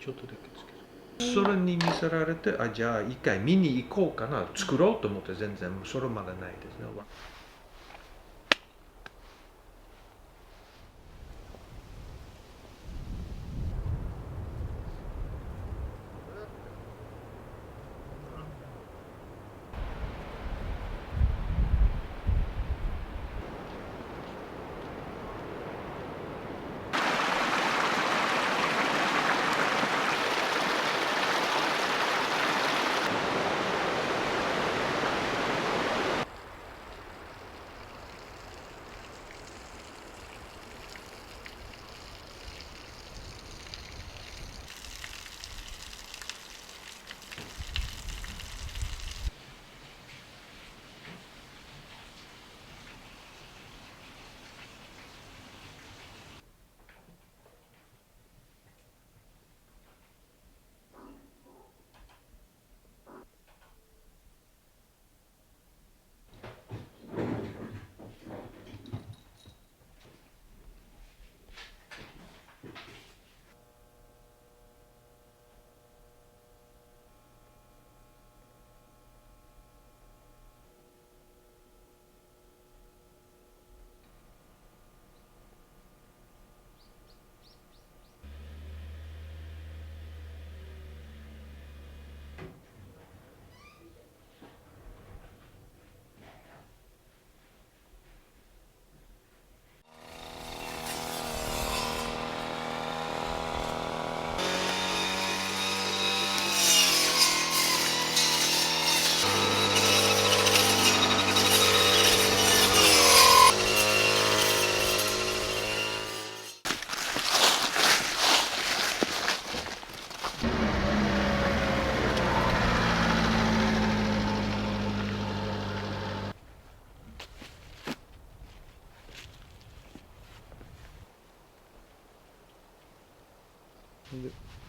ちょっとだけつける。それに見せられて、じゃあ一回見に行こうかな、作ろうと思って全然それまでないですね。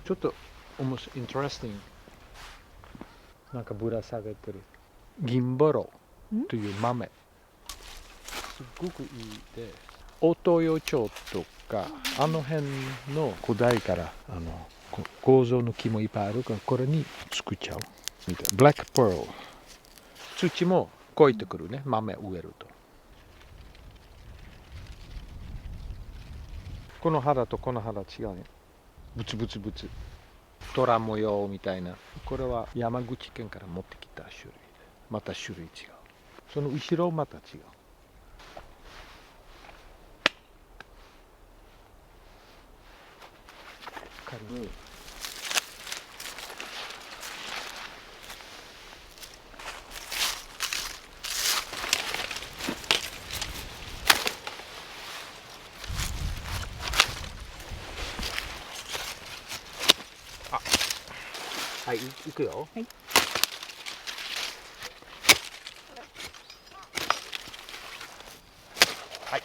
ちょっとイントレスティング、なんかぶら下げてる銀ボロという豆、すっごくいいで、大東洋町とかあの辺の古代から構造の木もいっぱいあるから、これに作っちゃうみたいな。ブラックパール、土も肥えてくるね、豆植えると。この肌とこの肌違うね、ブツブツブツ、虎模様みたいな。これは山口県から持ってきた種類で、また種類違う。その後ろまた違う。はい、行くよ。はい。はい。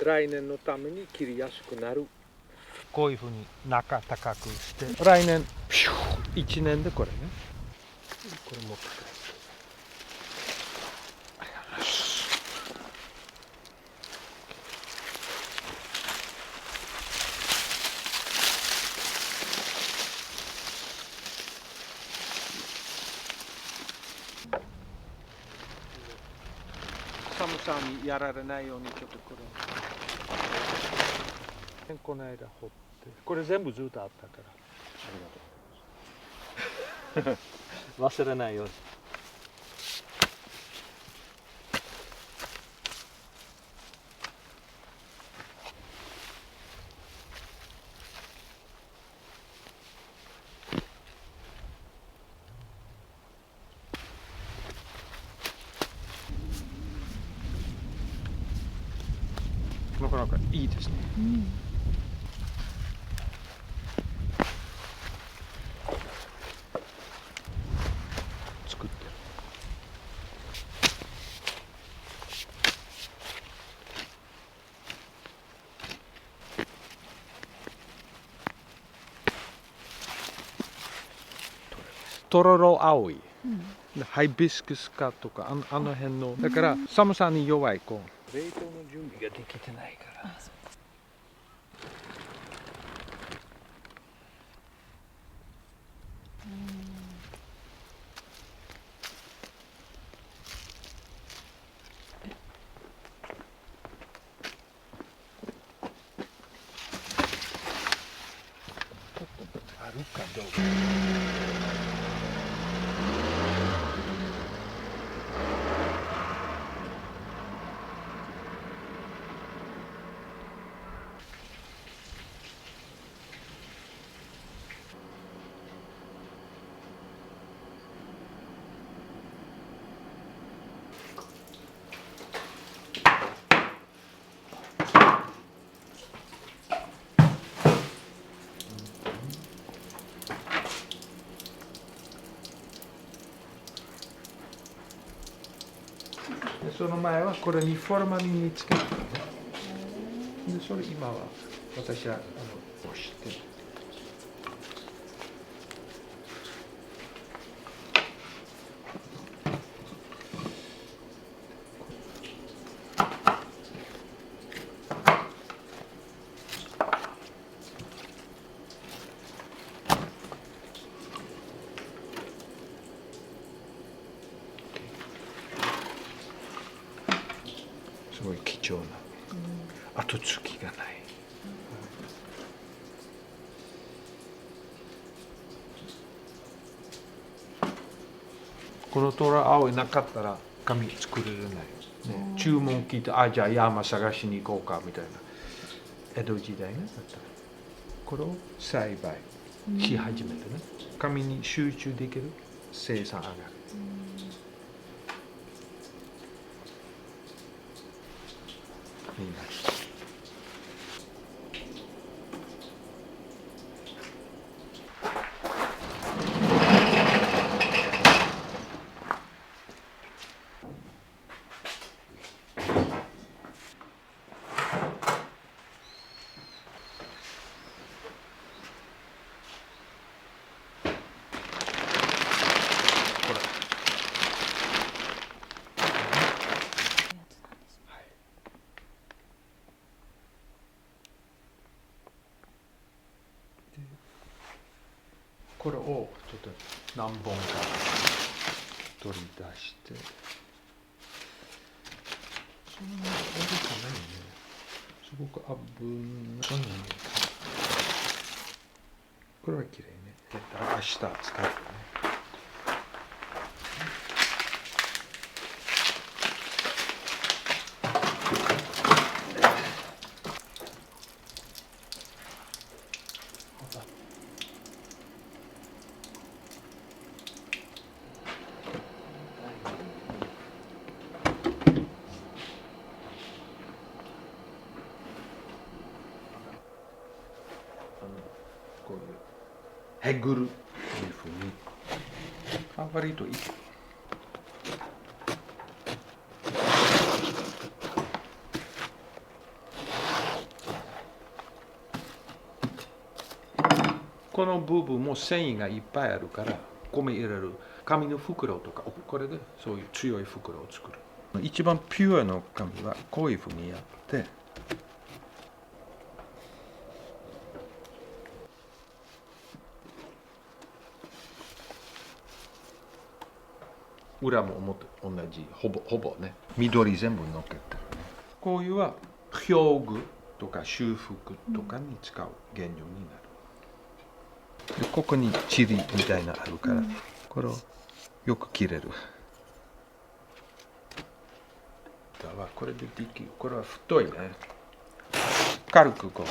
来年のために切りやすくなる。こういうふうに中高くして、来年1年でこれね。これ持ってくる。寒さにやられないようにちょっとこれ。この間掘って、これ全部ずっとあったから。ありがとう。忘れないように。なかなかいいですね。作ってる。トロロ青い、ハイビスクス科とかあの辺の、だから寒さに弱い子。冷凍の準備ができてないから。でその前はこれにフォルマリンにつけてね。でそれ今は私はこうして。すごい貴重な、後付きがない。このトラ青いなかったら紙作れない、ね、注文聞いてじゃあ山探しに行こうかみたいな江戸時代ねだったらこれを栽培し始めてね、紙に集中できる生産上がる。いいね。これをちょっと何本か取り出してそんなに多くないね。すごく危ない。これは綺麗ね。だったら明日使うね。こういうへぐるというふうに割といい。この部分も繊維がいっぱいあるから米入れる紙の袋とかこれでそういう強い袋を作る。一番ピュアの紙はこういうふうにやって裏も表同じほぼね緑全部のっけてるね。こういうは表具とか修復とかに使う原料になる。でここにチリみたいなのあるから、これをよく切れる。これでできる。これは太いね。軽くこう。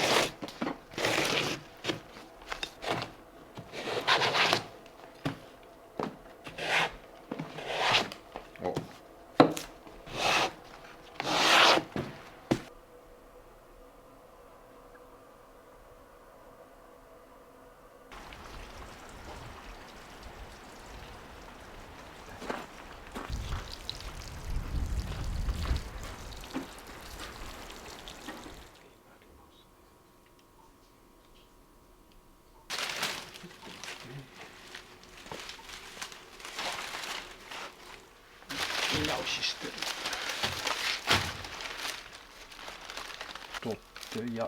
見直ししてる。とって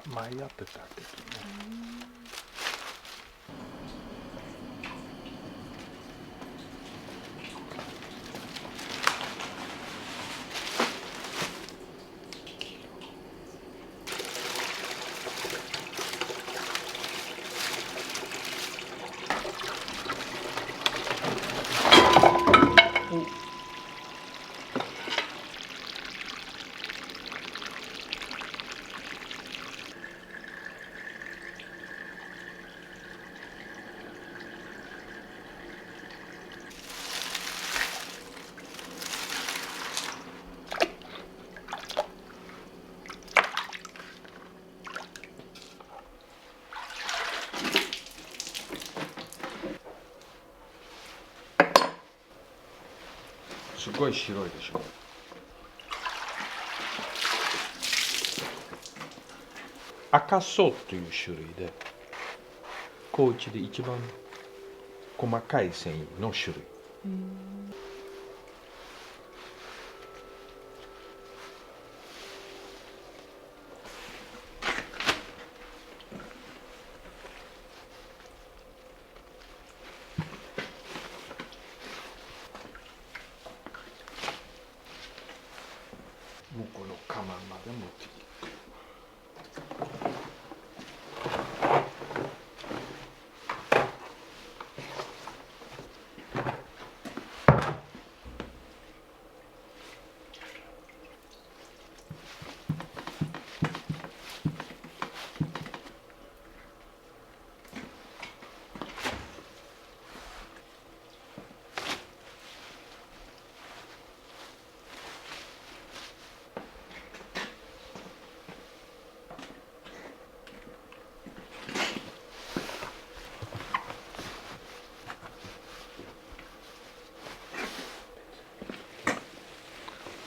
前やってたけどね。すごい白いでしょ。赤層という種類で、高知で一番細かい繊維の種類。向こうの釜まで持っていく。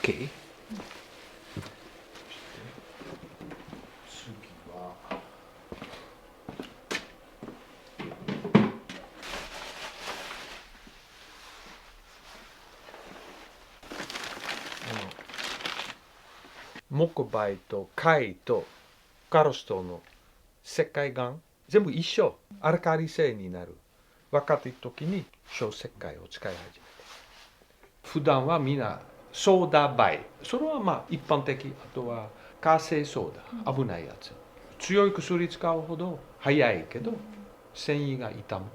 OK。次は木灰と貝とカルストの石灰岩全部一緒。アルカリ性になる。若い時に小石灰を使い始めて。普段はみんなソーダ灰。それはまあ一般的。あとは活性ソーダ。危ないやつ。強い薬使うほど早いけど繊維が傷む。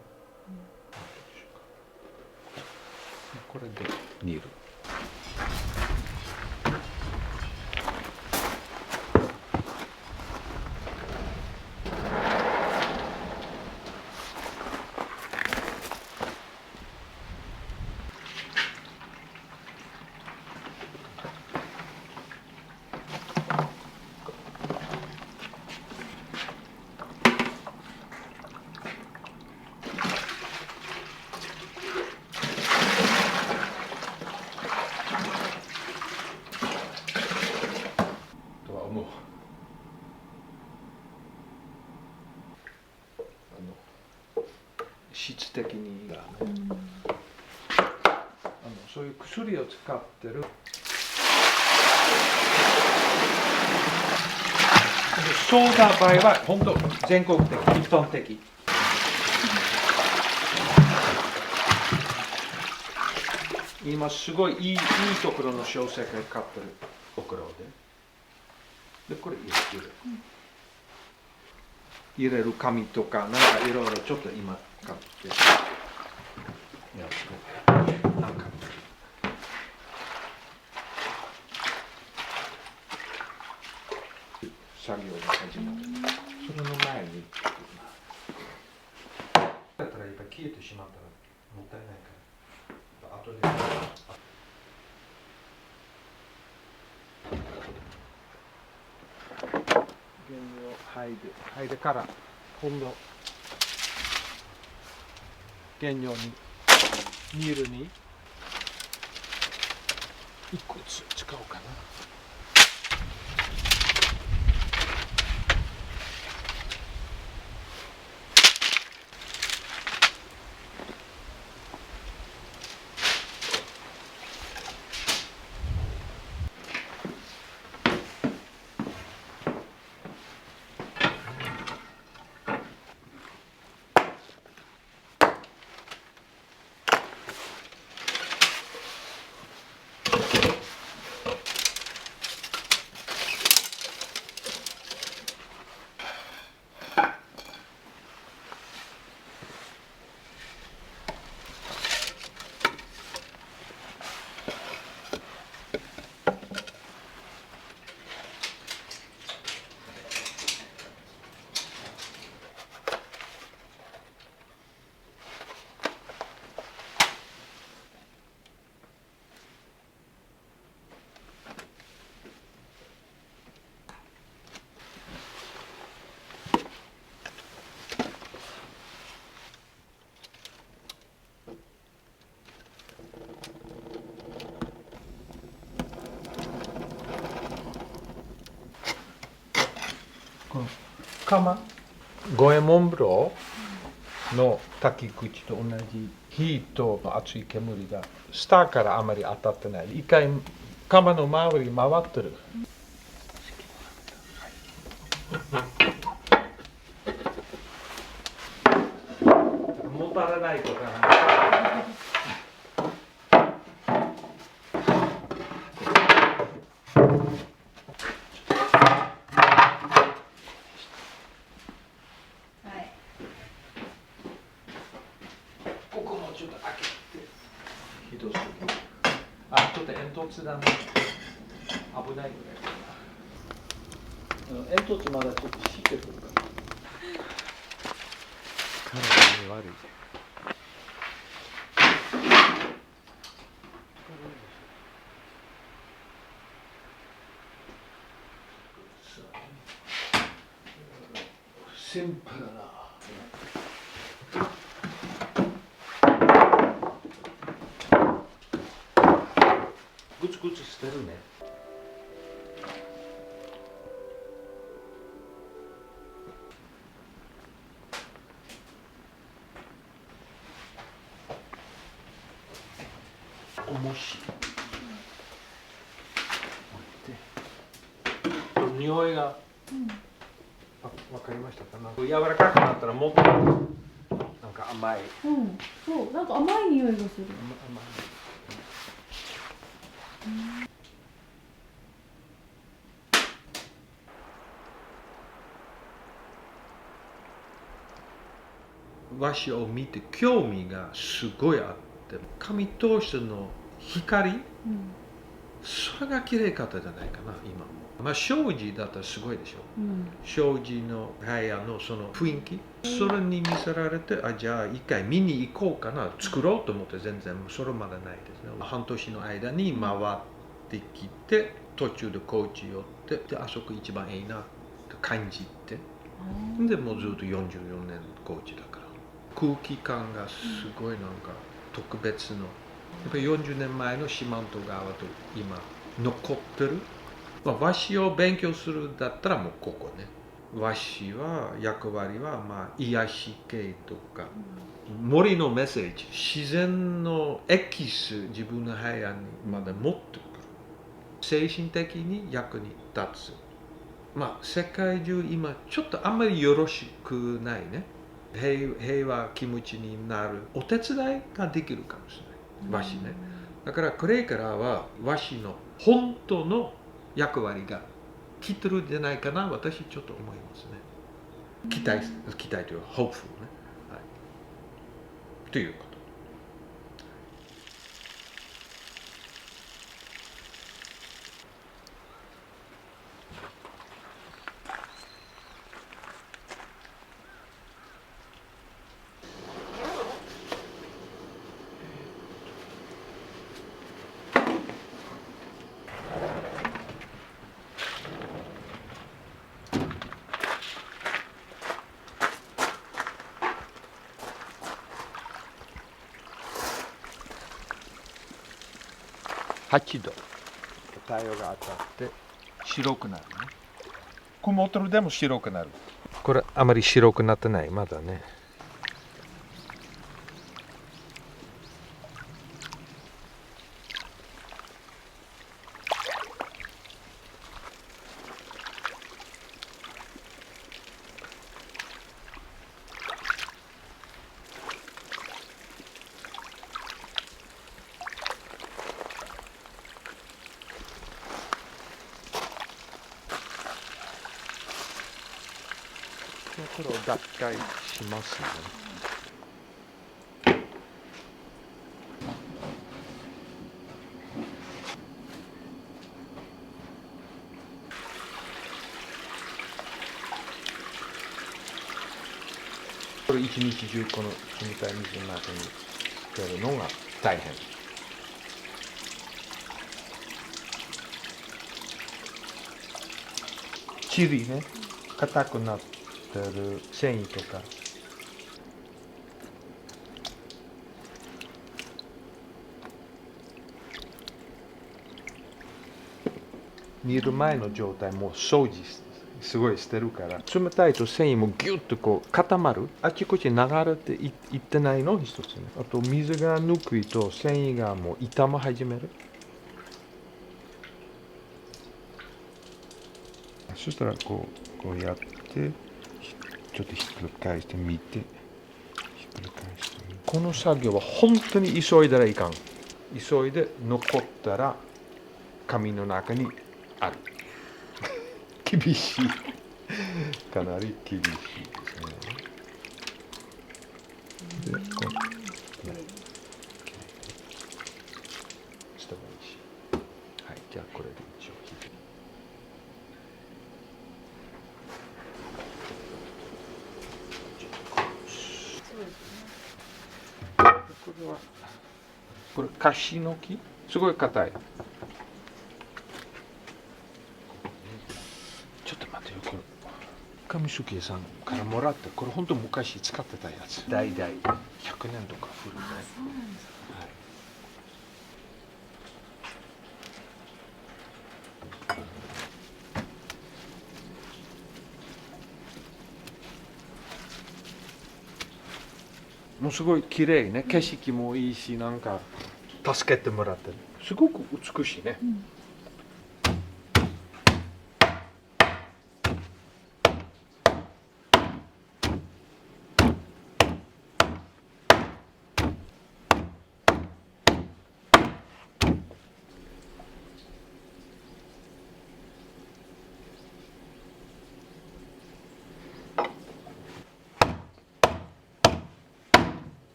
これで煮る。質的にがね、そういう薬を使ってるソーダ場合は本当全国的一般的。今すごいいいところの小石灰買ってるところでこれ入れる紙とかなんかいろいろちょっと今買ってなんか作業が始まる。それの前にだったらやっぱ消えてしまったらもったいないから後で原料剥いでから今度原料に煮るにいくつ使おうかな。釜、五右衛門風呂の炊き口と同じ火と熱い煙が下からあまり当たってない。一回釜の周り回ってる。もたれないとかな。ここもちょっと開けて。ひどすぎ。あ、ちょっと煙突だね。危ないぐらいかな。煙突まだちょっと湿ってくるから。体に悪い。シンプルな。グツグツしてるね。重し。匂いが、わかりましたかな。柔らかくなったらもっとなんか甘い。そう、なんか甘い匂いがする。甘い。和紙を見て興味がすごいあって、紙通しの光、それが綺麗かったじゃないかな、今も。まあ、障子だったらすごいでしょ。障子の部屋のその雰囲気、それに見せられて、じゃあ一回見に行こうかな、作ろうと思って全然それまでないですね。半年の間に回ってきて、途中で高知寄って、であそこ一番いいなって感じて、でもうずっと44年高知だから。空気感がすごいなんか特別の。やっぱり40年前の四万十川と今残ってる。まあ、和紙を勉強するだったらもうここね。和紙は役割はまあ癒し系とか、森のメッセージ、自然のエキス自分の部屋にまで持ってくる。精神的に役に立つ。まあ世界中今ちょっとあんまりよろしくないね。平和気持ちになるお手伝いができるかもしれない。和紙ね。だからこれからは和紙の本当の役割が来てるんじゃないかな、私ちょっと思いますね。期待というか hopeful ね、はい、ということ。8度太陽が当たって白くなるね。曇ってるでも白くなる。これあまり白くなってない、まだね。これを脱会しますね。これ一日中この冷たい水の中につけるのが大変。チリね、硬くなってる繊維とか。煮る前の状態も掃除すごい捨てるから、冷たいと繊維もギュッとこう固まる、あちこち流れていってないの一つね。あと水がぬくいと繊維がもう傷み始める。そしたらこうやってちょっとひっくり返してみて、ひっくり返してみて、この作業は本当に急いだらいかん。急いで残ったら紙の中にある。厳しい。かなり厳しいですね。で、こうしたらいいし。はい、じゃあこれで一応引いて。これカシの木、すごい硬い。ちょっと待ってよ、これ上宿家さんからもらって、これ本当昔使ってたやつ、代々100年とか古いね。はい、もうすごい綺麗ね、景色もいいし、なんか助けてもらってる、すごく美しいね。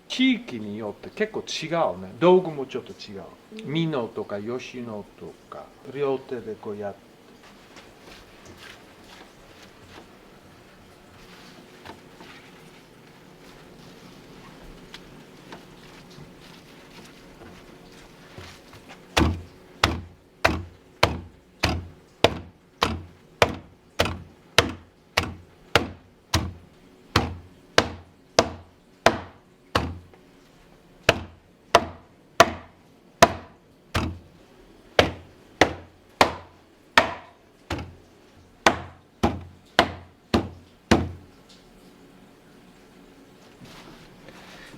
地域によって結構違うね。道具もちょっと違う。美濃とか吉野とか両手でこうやって。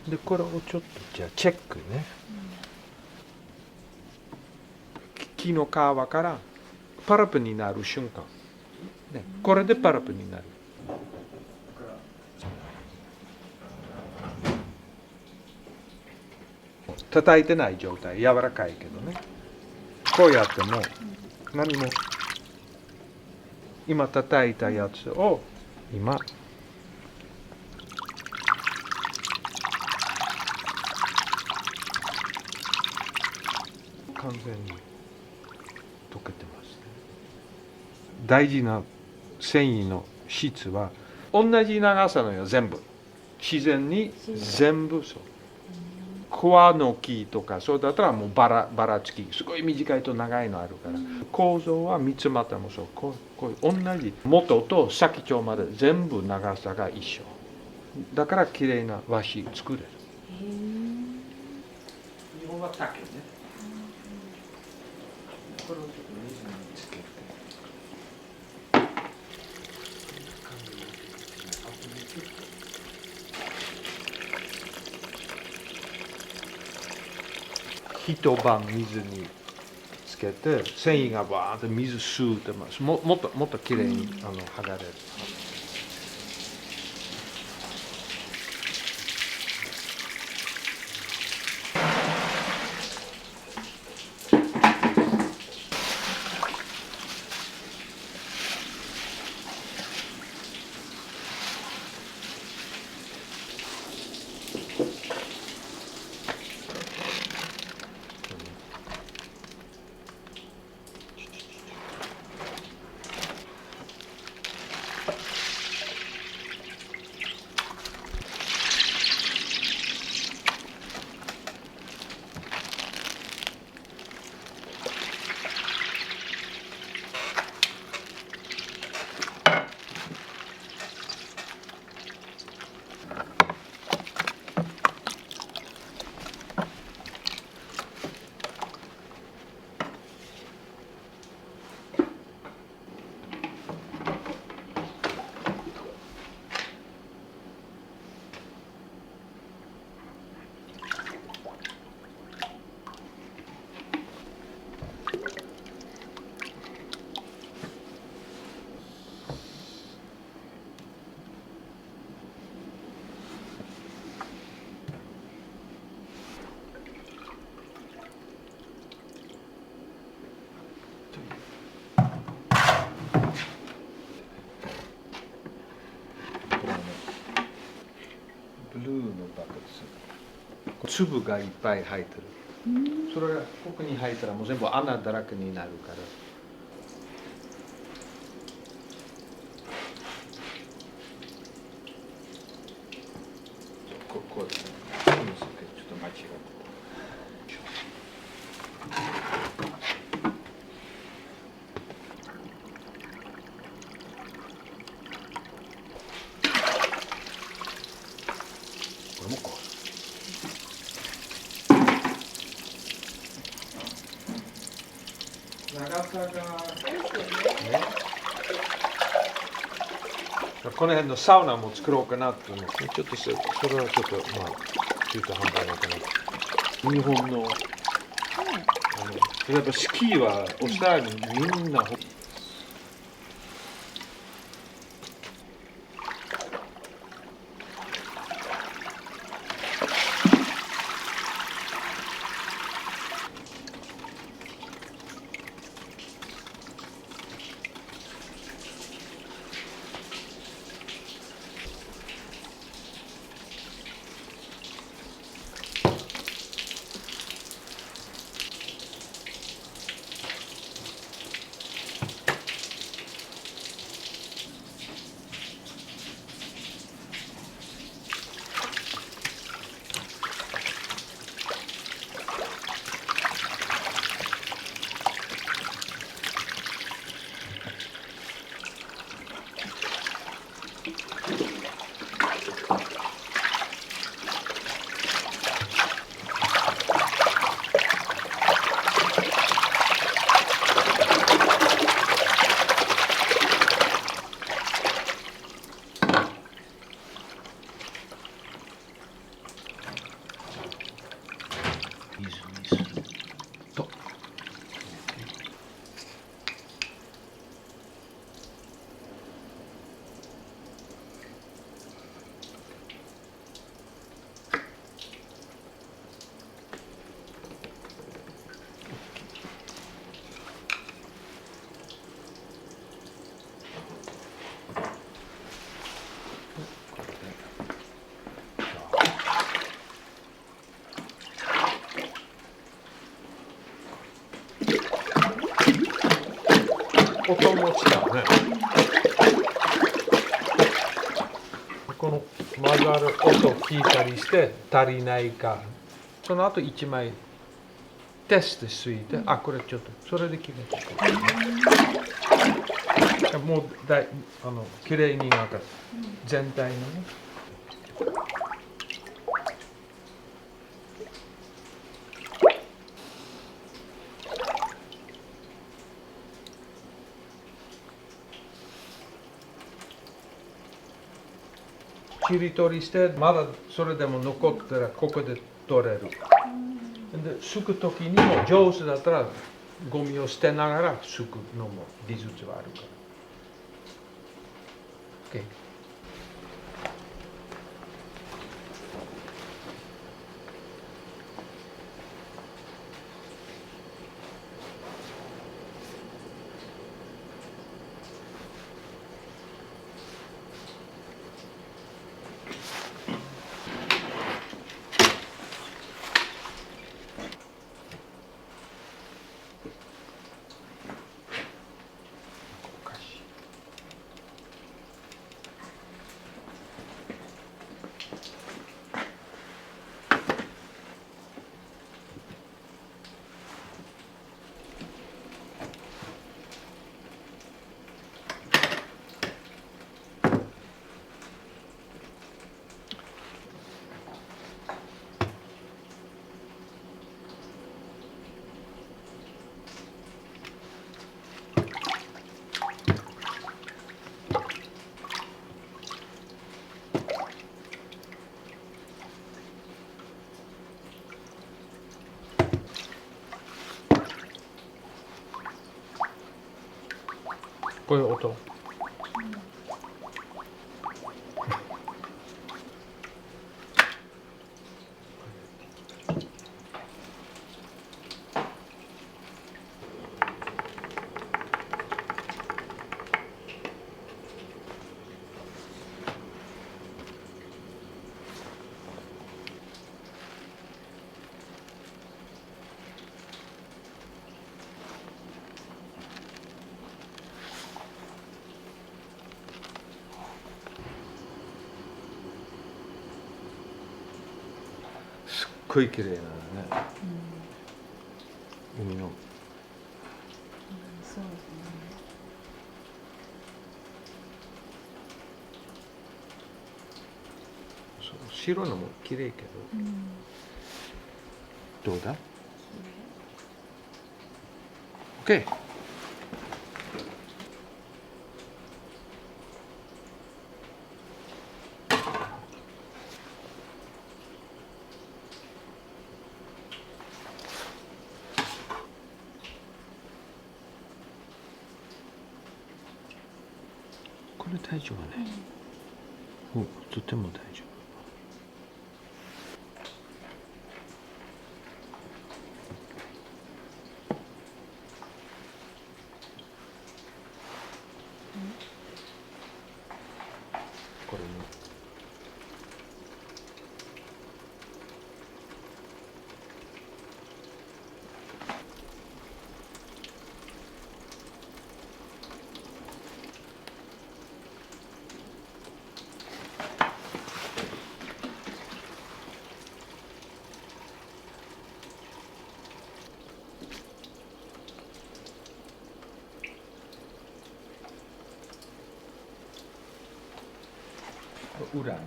でこれをちょっとじゃあチェックね。木の皮からパラプになる瞬間、ね、これでパラプになる。叩いてない状態、柔らかいけどね。こうやっても何も、今叩いたやつを今完全に溶けてますね。大事な繊維の質は同じ長さのよ、全部自然に全部そう。桑の木とかそうだったらもうばらつき、すごい短いと長いのあるから、構造は三つ股もそう、こういう同じ元と先っちょまで全部長さが一緒だから綺麗な和紙作れる。日本は竹ね。これをちょっと水につけて。一晩水につけて繊維がわーって水吸うてます。もっときれいに剥がれる。粒がいっぱい入ってる。それがここに入ったらもう全部穴だらけになるから。こうですね。ちょっと間違ってこれもこう。長さが、この辺のサウナも作ろうかなって思って、ちょっとそれはちょっとまあ中途半端なかな。日本の例えばスキーはオーストラリアにみんな水にすると。音も違うね。この混ざる音を聞いたりして足りないか、その後1枚テストして、あ、これちょっとそれで決めてもうきれいになんか全体のね。切り取りしてまだそれでも残ったらここで取れる。ですく時にも上手だったらゴミを捨てながらすくのも技術はあるから。OK。こういう音。ごい綺麗なね、海の。そうですね。そう白のも綺麗けど、どうだ ?OK。これ大丈夫ね。とても大丈夫。これね。裏に、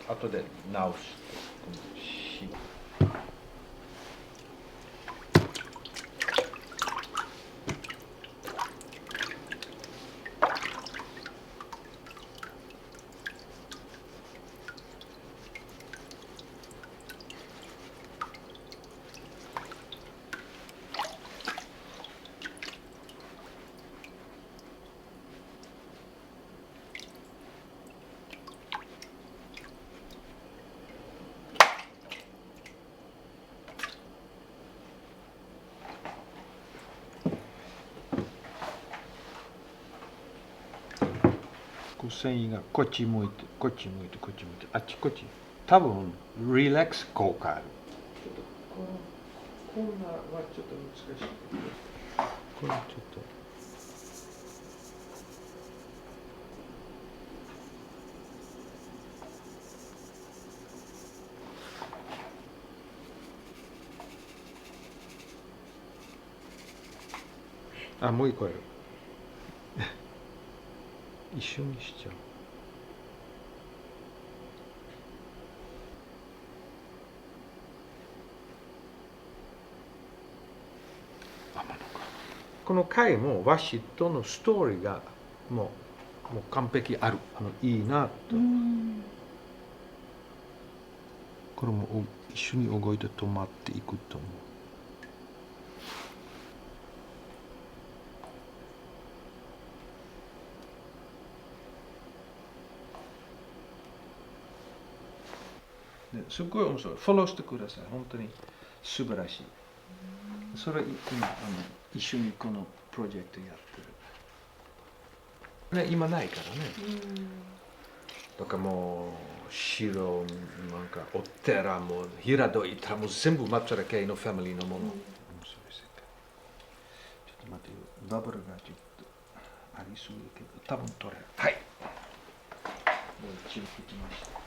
あとで直してこの芯。繊維がこっち向いて、こっち向いて、こっち向いて、あっちこっち。多分、リラックス効果ある。ちょっとこんなはちょっと難しい。これちょっと。あ、もう一個ある。一緒にしちゃう。この回も和紙とのストーリーがもう完璧ある。いいなと。これも一緒に動いて止まっていくと思う。すごい面白い。フォローしてください。本当に素晴らしい。それ今一緒にこのプロジェクトやってる。ね、今ないからね。だからもう白なんかお寺も平戸行ったらもう全部抹茶系のファミリーのもの。面白い世界。ちょっと待ってよ。バブルがちょっとありすぎるけど多分取れる。はい。もう一応できました。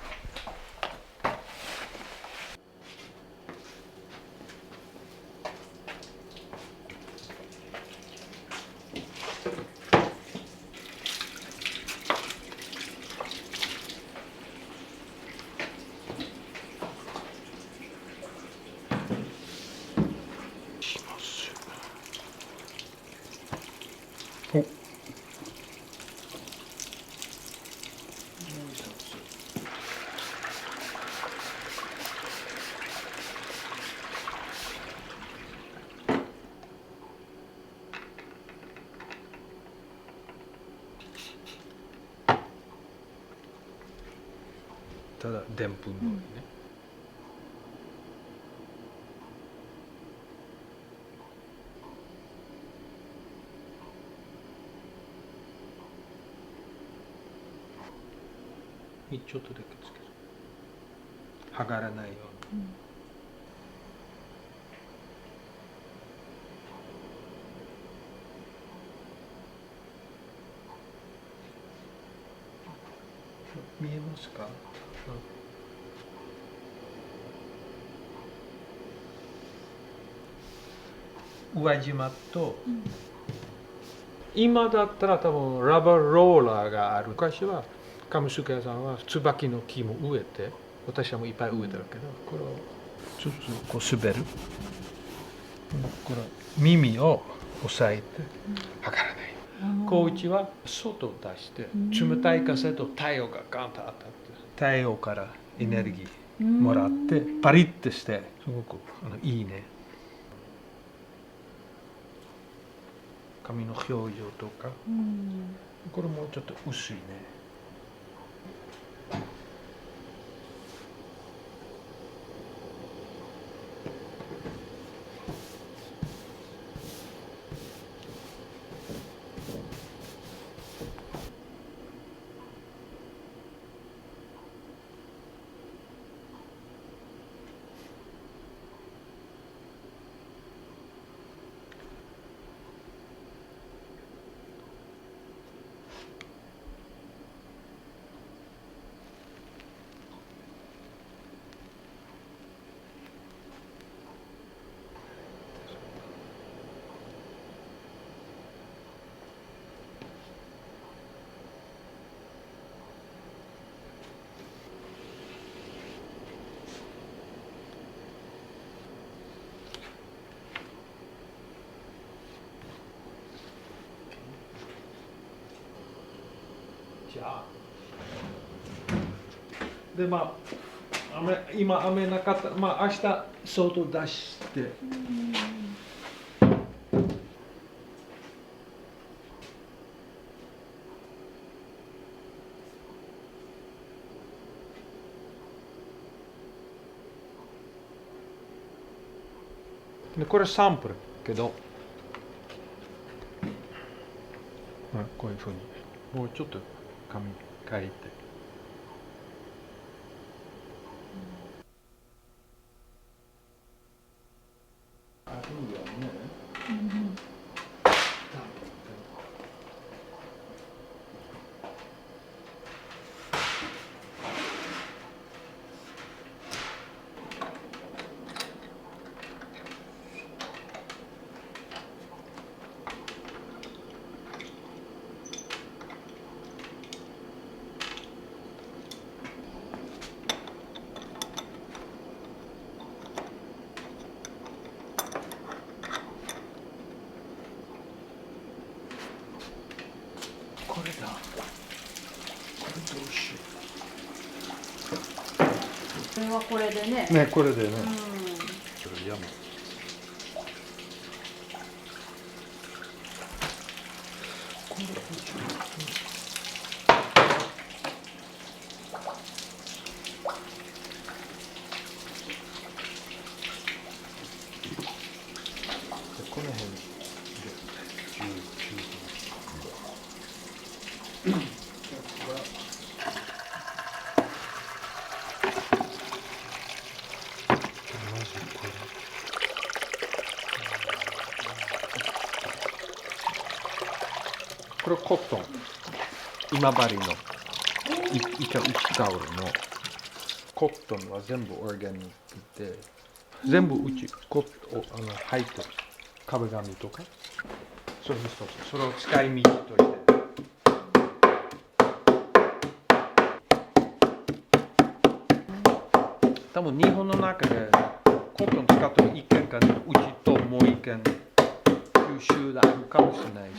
ただでんぷんのね。ちょっとだけつける。剥がらないように。見えますか？宇和島と、今だったら多分ラバーローラーがある。昔は上宿屋さんは椿の木も植えて、私はもういっぱい植えてるけど、これをちょっとこう滑る。これ耳を押さえて測らない。高知は外を出して冷たい風と太陽がガンと当たって、太陽からエネルギーもらってパリッとしてすごくいいね。髪の表情とか、これもうちょっと薄いね。じゃあで今雨なかったら明日外出して、でこれサンプルけど、こういうふうにもうちょっと紙書いて。これだ。これどうしよこれはこれでね。う。ね、これでね。これやめ。この辺でこれコットン、今治のイカウチタオルのコットンは全部オーガニックで、全部うちコットン入ってる。壁紙とかそれ一つ、それを使い道として多分日本の中でコットン使ってる一軒かうちともう一軒九州であるかもしれないし、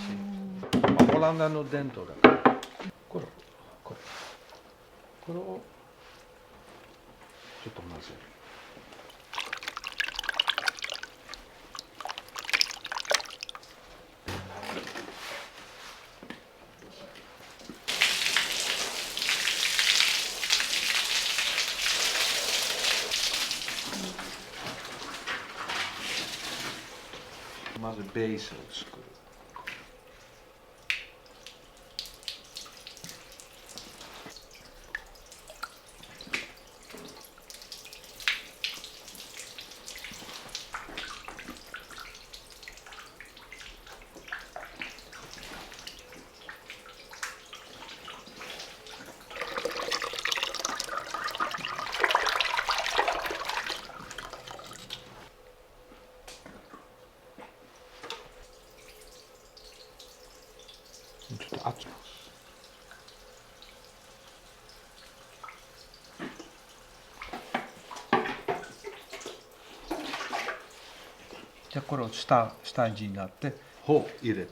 オランダの伝統だからこれをちょっと混ぜる。まずベースを作る。ちょっと熱い。じゃあこれを下味になってを入れて、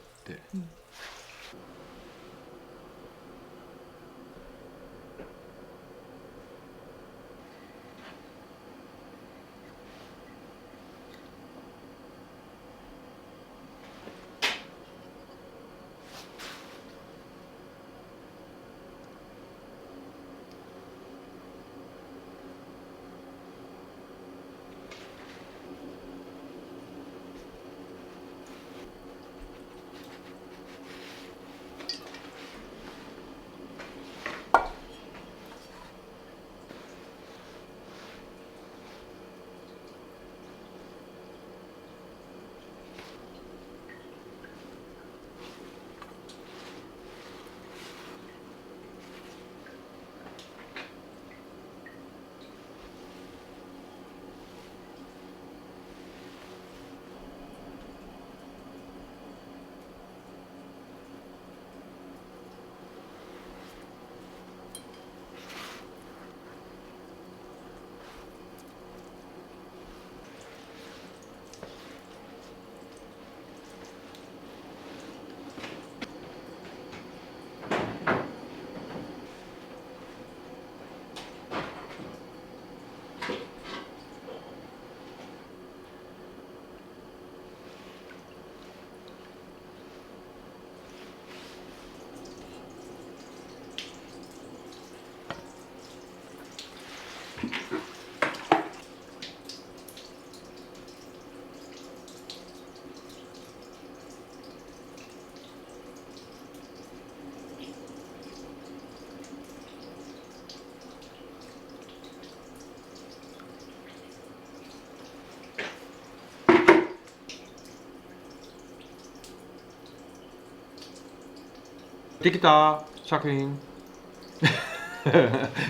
できた作品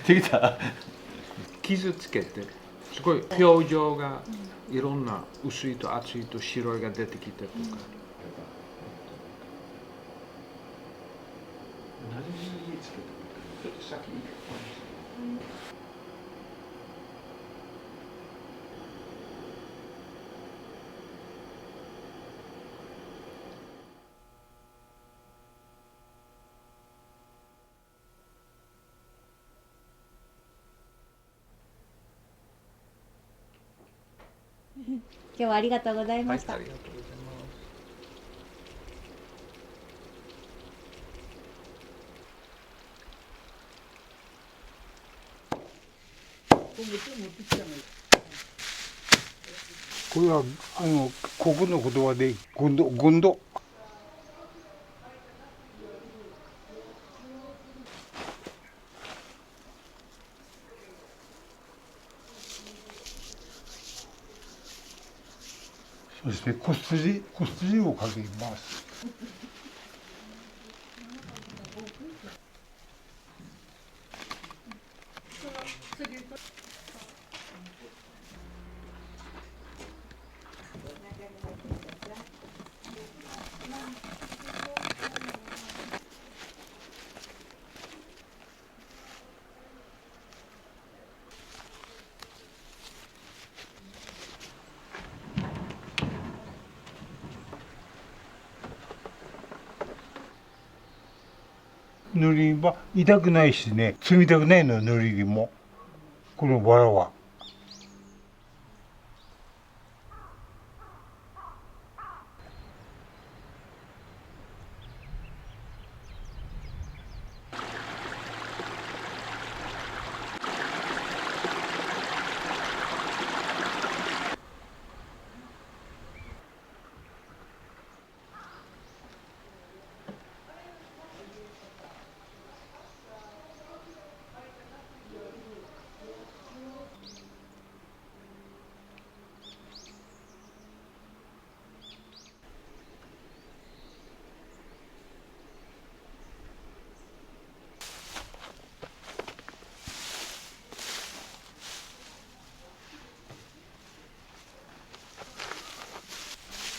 できた傷つけてすごい表情がいろんな薄いと厚いと白いが出てきてとか、何につけてるか先に今日はありがとうございました。ありがとうございます。これはここの言葉でゴンド。そしてこすりをかけます。塗りは痛くないしね、冷たくないの塗りも。このバラは。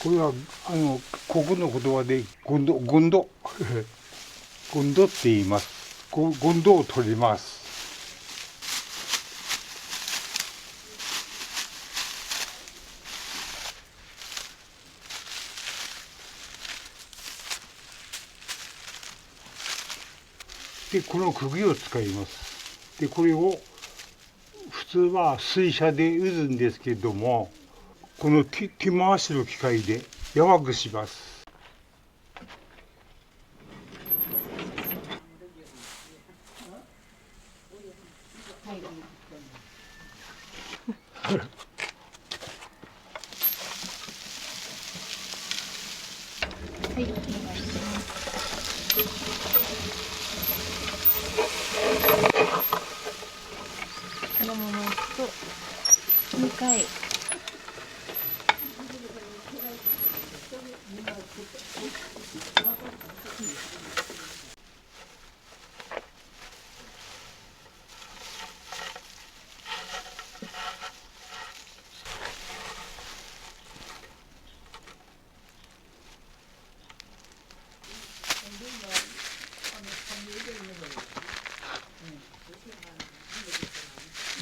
これはここの言葉でゴンド。ゴンドって言います。ゴンドを取ります。で、この釘を使います。で、これを普通は水車で打つんですけども、この手回しの機械で柔らくします。はい、お願いします。このままいくと2回。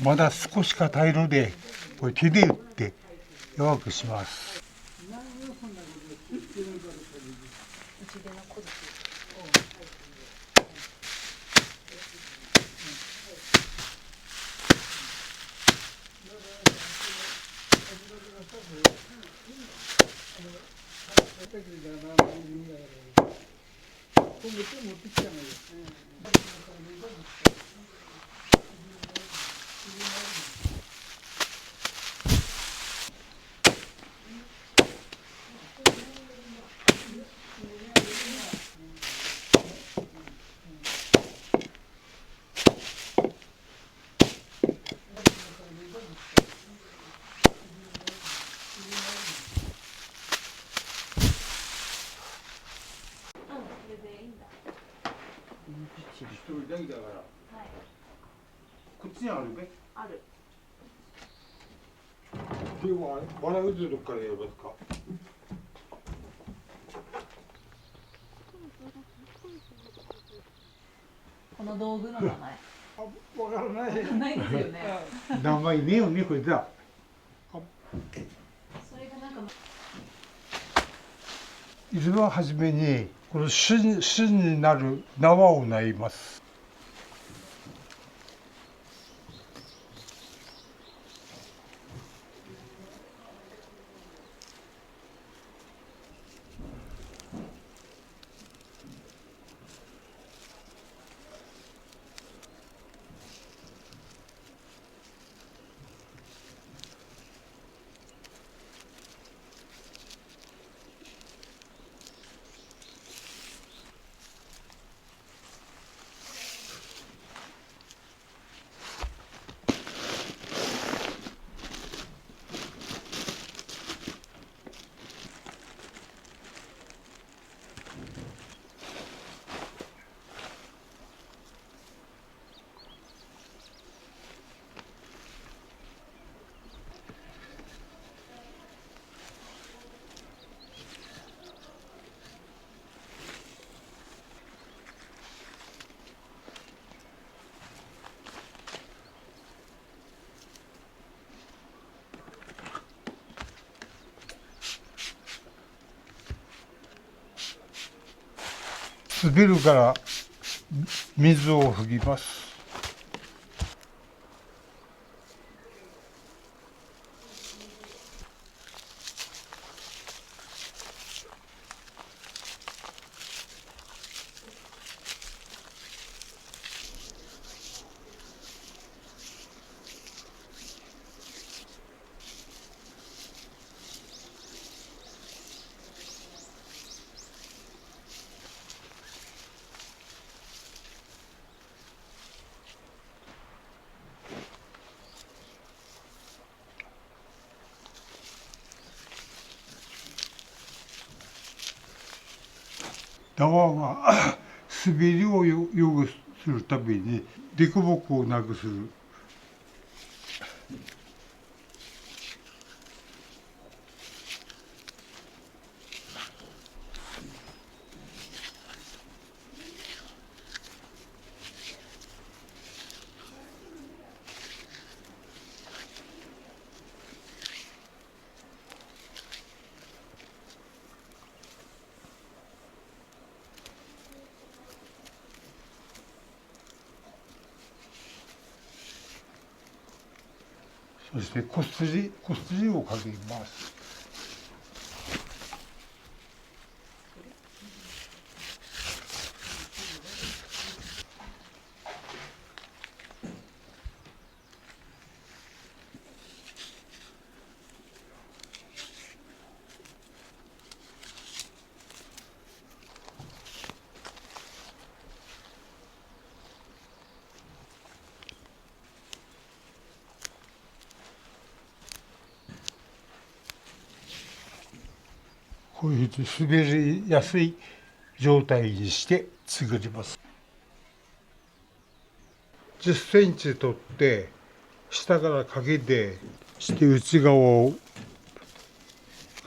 まだ少し硬いので、これ手で打って柔らくします。一人だけだから。はい。こっちにあるべ。ある。では、バラウズどっからやりますか。この道具の名前。あ、わからない。ないですよね。名前ねえよね、これだ。それがなんか。一番初めに、この芯になる縄を縫います。滑るから水を吹きます。縄は滑りをよくするために凸凹をなくする。そしてこすりをかけます。こういうふうに滑りやすい状態にして作ります。10センチ取って下からかけて内側を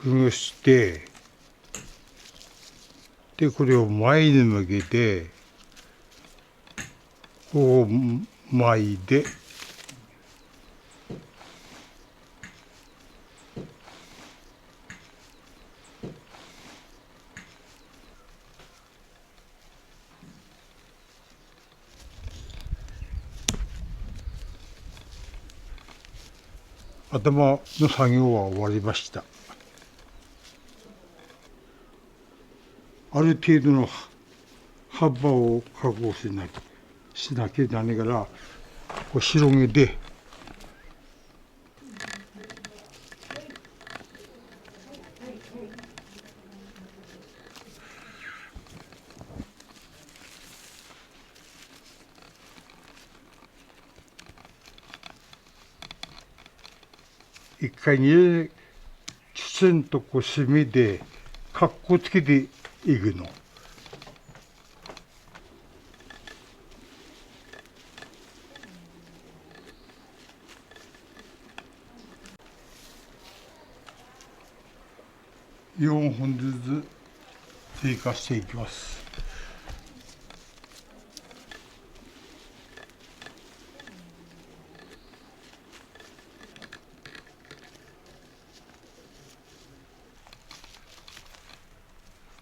くぐしてでこれを前に向けてこう巻いて頭の作業は終わりました。ある程度の幅を確保しなきゃならないからこう広げて一回にきちんとこう締めてかっこつけていくの。4本ずつ追加していきます。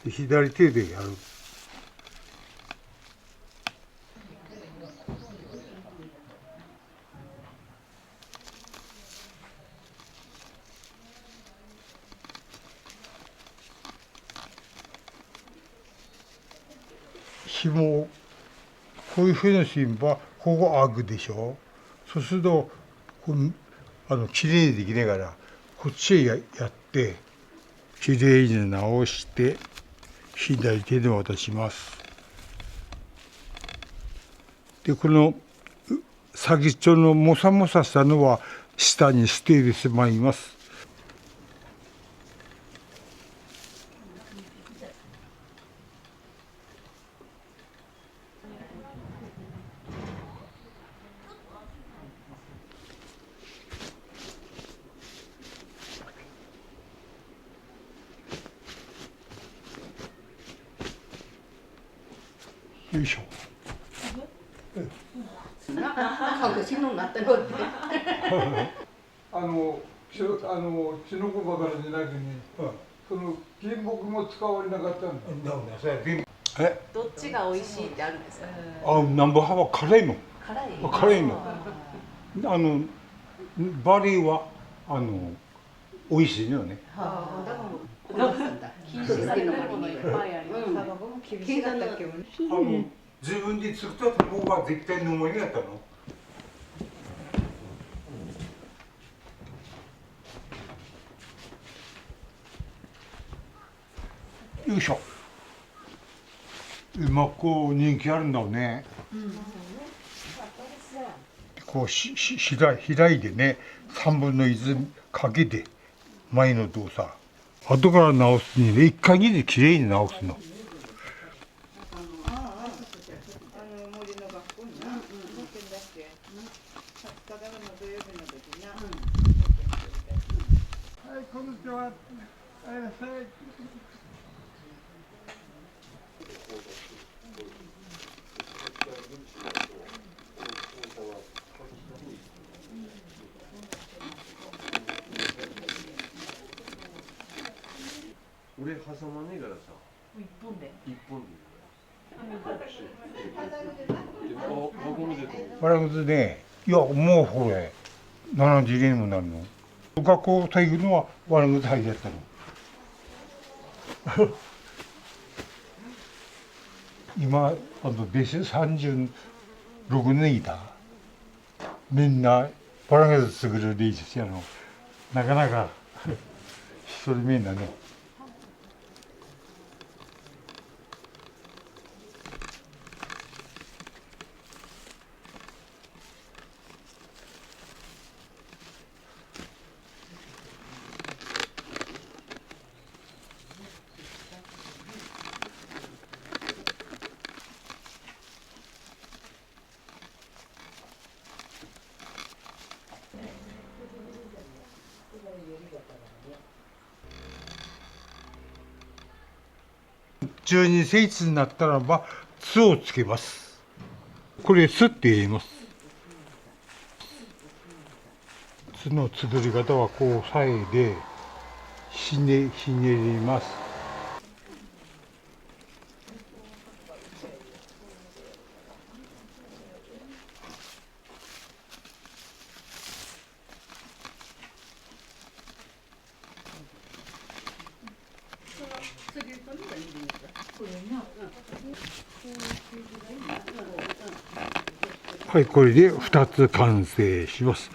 左手でやる。紐こういうふうな芯はここ開くでしょ。そうするときれいにできないからこっちへやってきれいに直して左手で渡します。でこの先っちょのもさもさしたのは下に捨ててしまいます。よいしょ。キノコばかりじゃなくに、その原木も使われなかったんだ。どっちが美味しいってあるんですか？なんぼは辛いの。辛い。辛いの。バリは美味しいのよね。禁止されてるものいっぱいあります。自分で作った卵は絶対飲めなかったの。よいしょ。今こう人気あるんだろうね。こう開いてね、3分の1かけて前の動作。後から直すにね、一回にできれいに直すの。はい、こんにちは。俺挟まねえからさ。一本で。一本で。僕も出てる。バラムズね、いやもうこれ72年もなるの。学校というのは我々入りだったの。今弟子36年いた。みんなバランスすぐるでいいですよ。なかなか一人目だね。12センチになったらば巣をつけます。これ巣って言います。巣の作り方はこう押さえでひねります。はい、これで2つ完成します。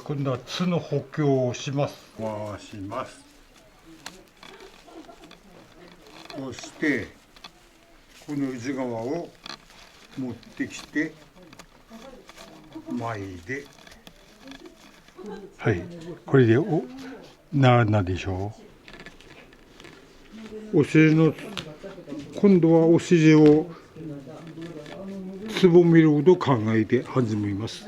今度は巣の補強をします。回します。そしてこの内側を持ってきて前で、はい、これでなでしょう。お尻の今度はお尻をつぼめるほど考えて始めます。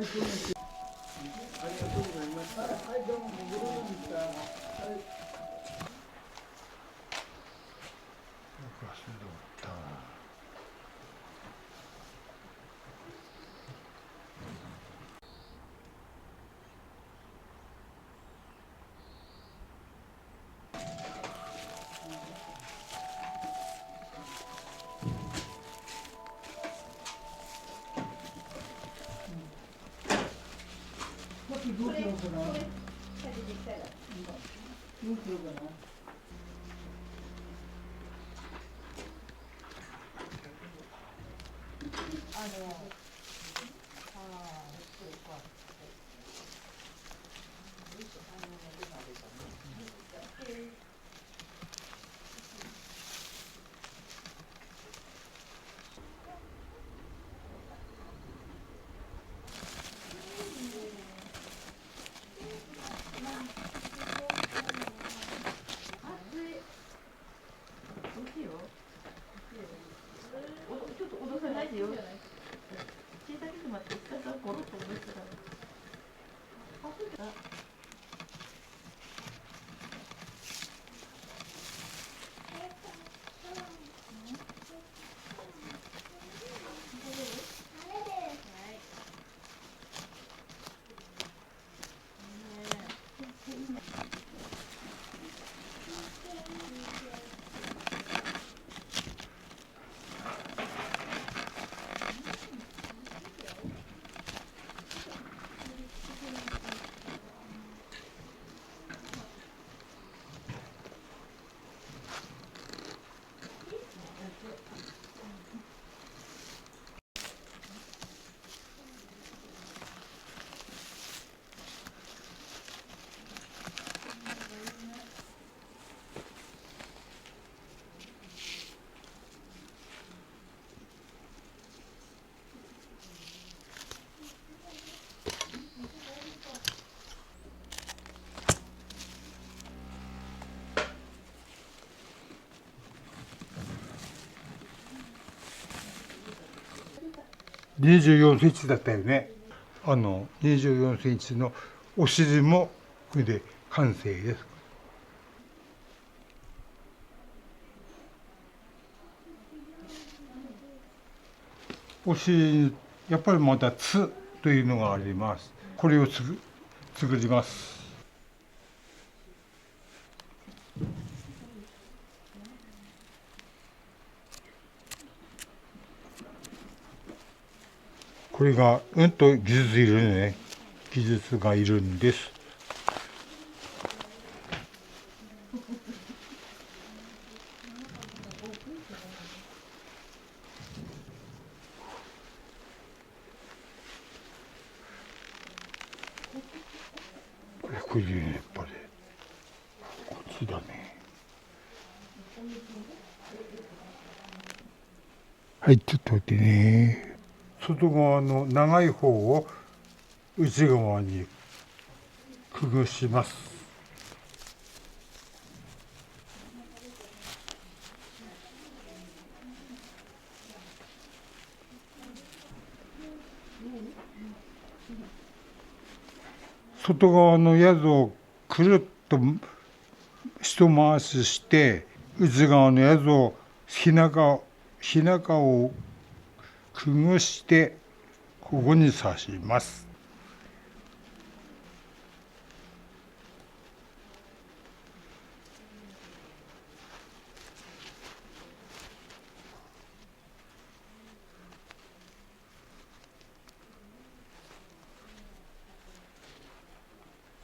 ちょっと脅さないでよ。24センチだったよね。24センチのお尻もこれで完成です。お尻にやっぱりまた「つ」というのがあります。これを作ります。これが技術いるね。技術がいるんです。これね、やっぱりこっちだね。はい、ちょっと待ってね。外側の長い方を内側にくぐします。外側の宿をくるっと一回しして内側の宿を背中をくぐしてここに刺します。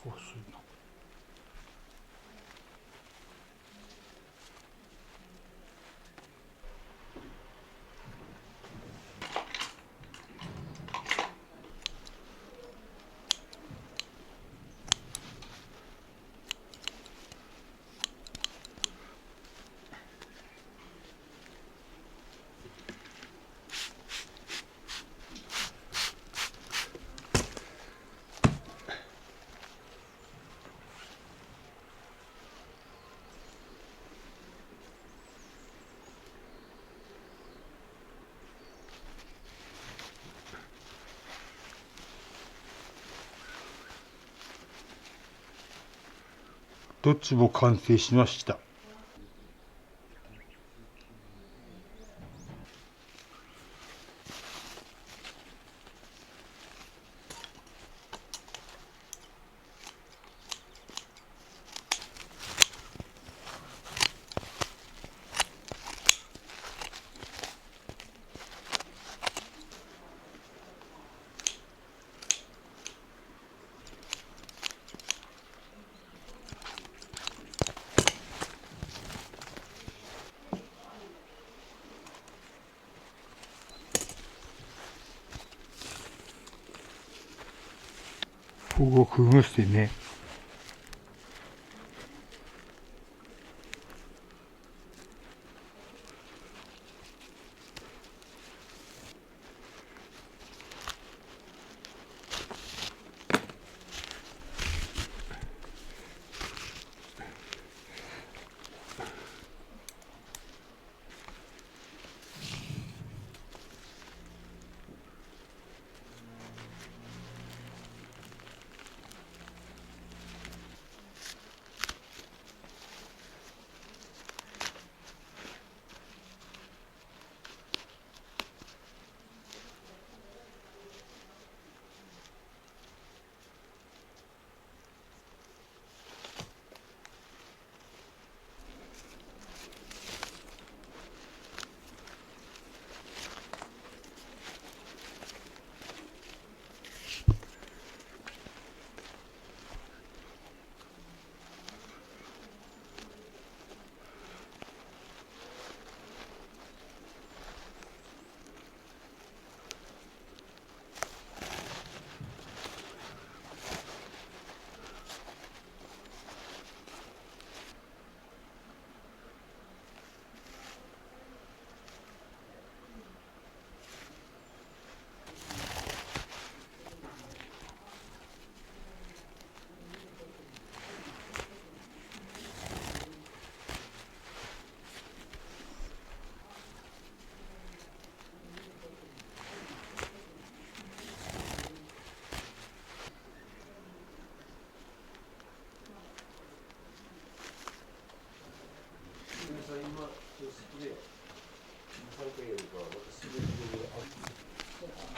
こうするの。どっちも完成しました。ここをくぐしてね。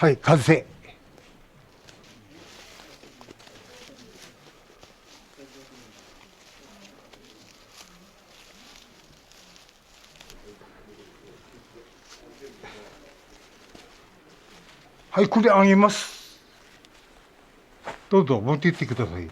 はい、完成。はい、これあげます。どうぞ持って行ってください。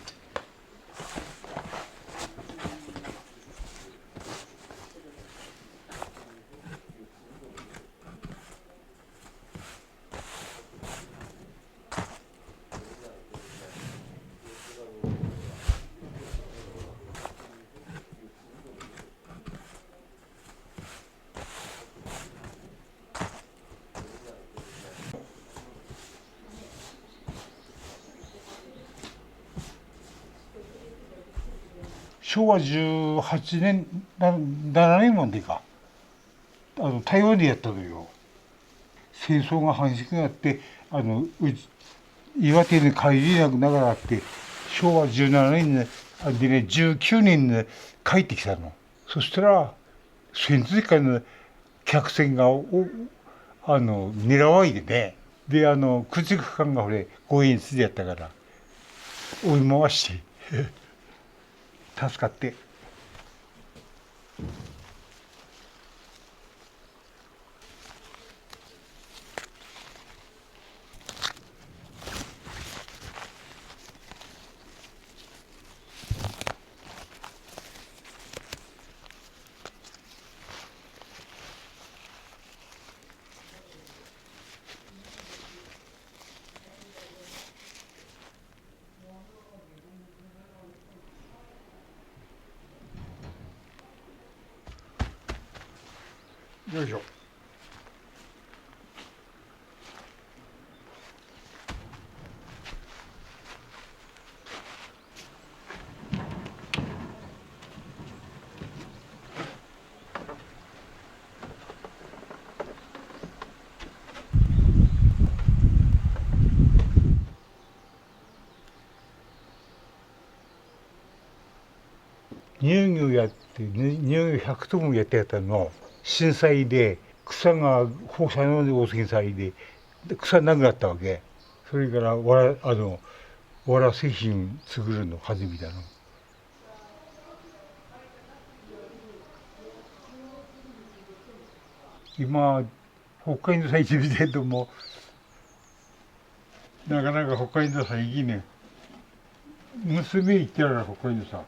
昭和18年、7年までか、台湾でやったのよ。戦争が激しくなって、岩手に帰れなくながらって、昭和17年でね、19年で帰ってきたの。そしたら、潜水艦の客船が狙わいでね、で、駆逐艦が護衛室でやったから、追い回して、助かって。よいしょ。乳業やって乳業100トンやってたの震災で草が放射能で汚染されて草なくなったわけ。それからわら製品作るの始めたの。今北海道さん行ってみてともなかなか北海道さん行きね娘行ってるから北海道さん。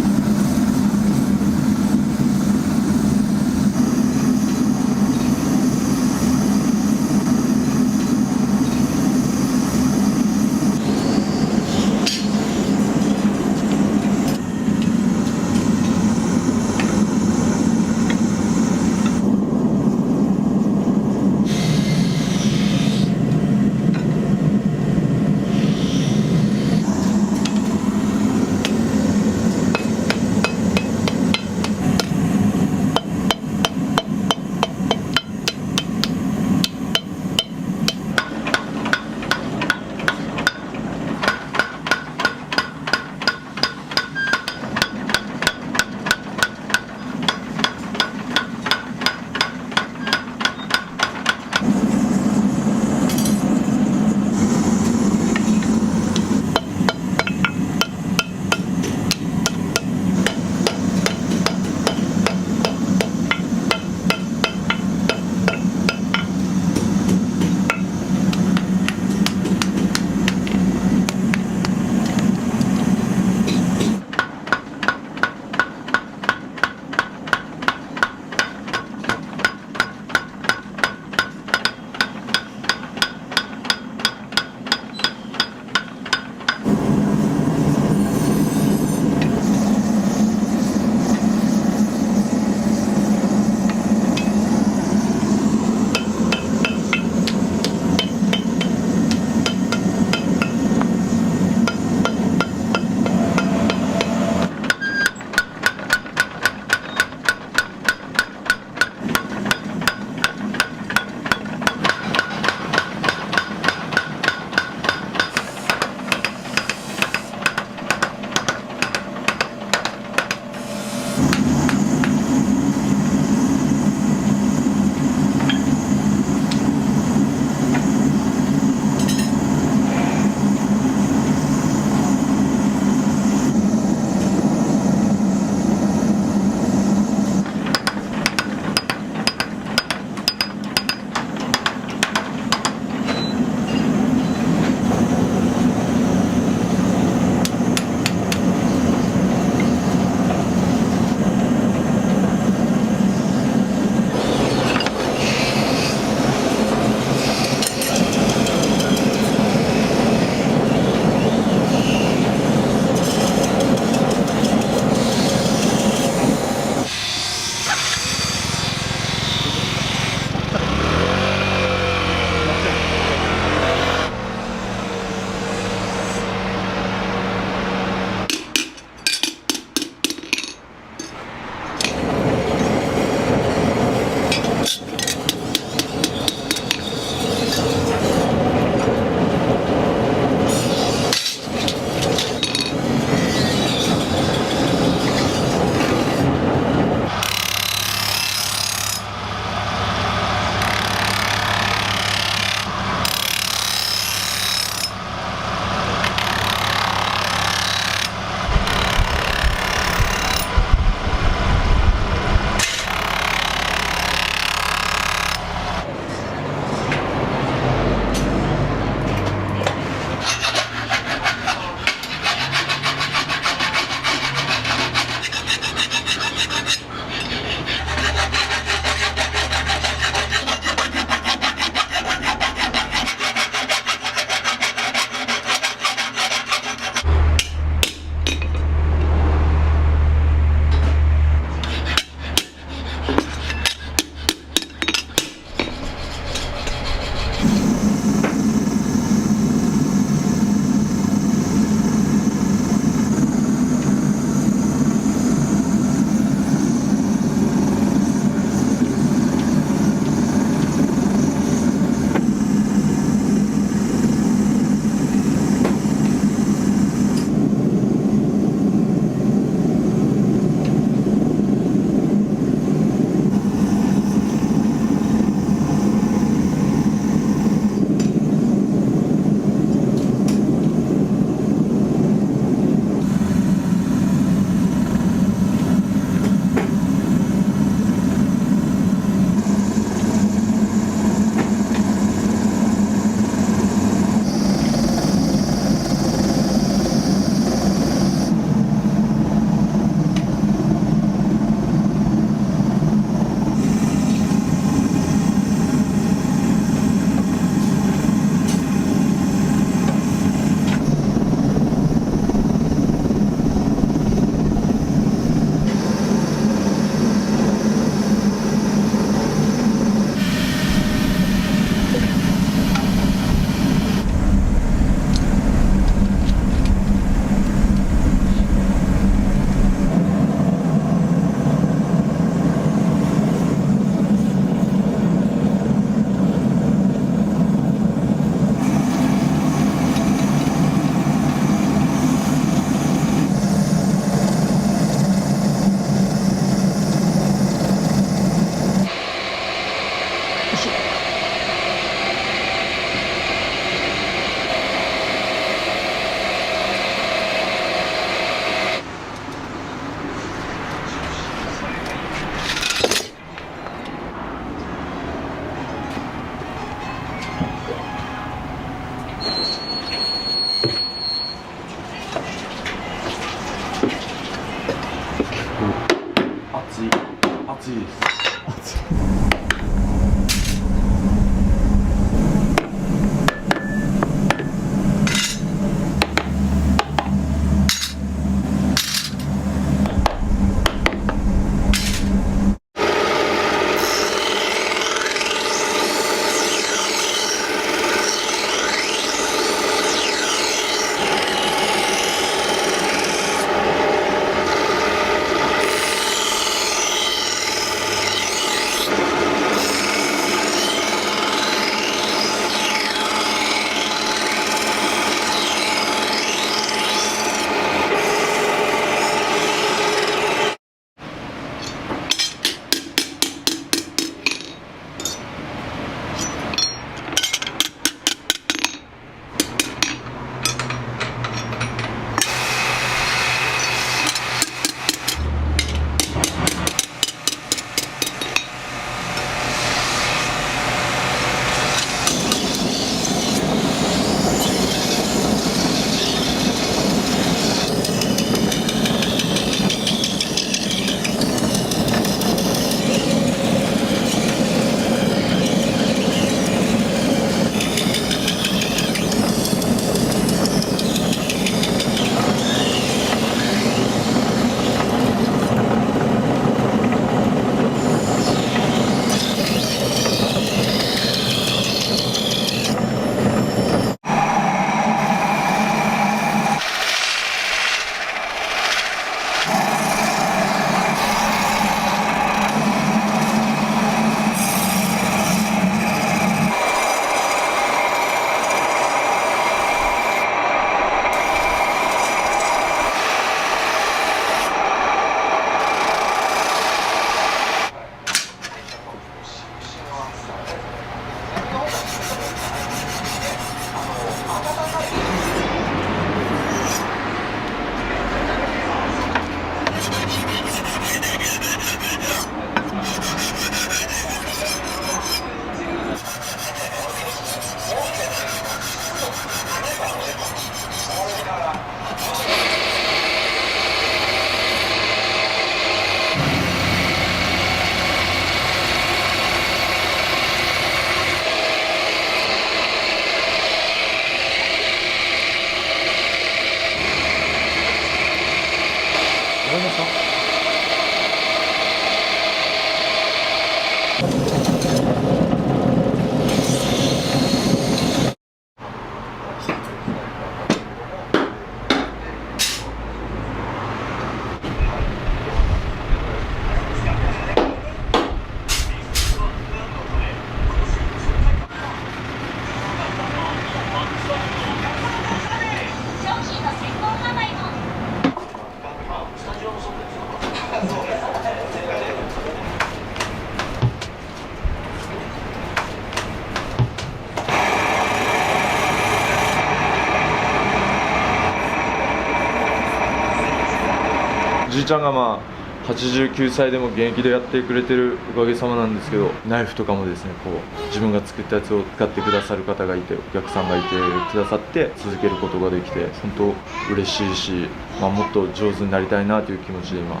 じいちゃんが89歳でも現役でやってくれてるおかげさまなんですけど、ナイフとかもですね、こう自分が作ったやつを使ってくださる方がいて、お客さんがいてくださって続けることができて本当嬉しいし、もっと上手になりたいなという気持ちで今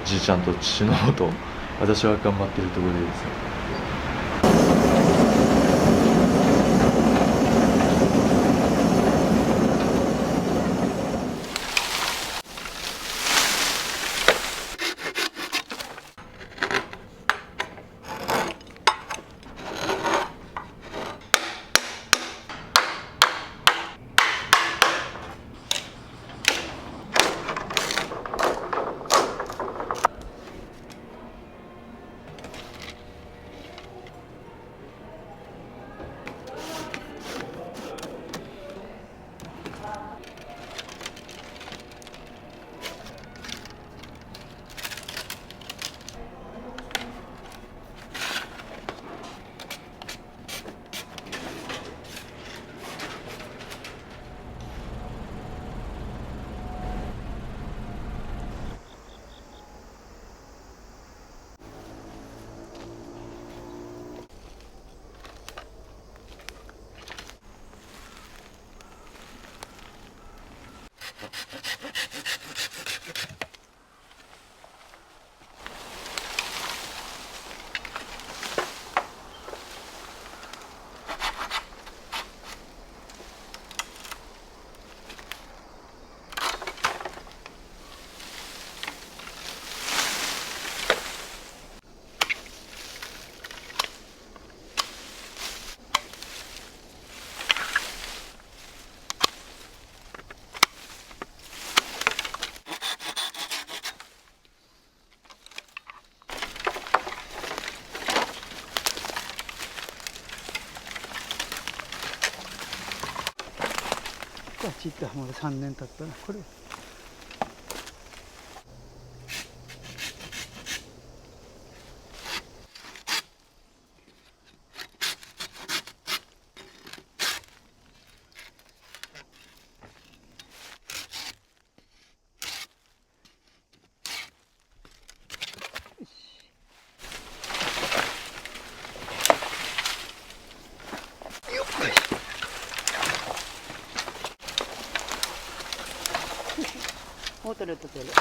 じいちゃんと父の方と私は頑張ってるところでですね。あっち行ったらまだ3年経ったなこれ。もう取れた取れ。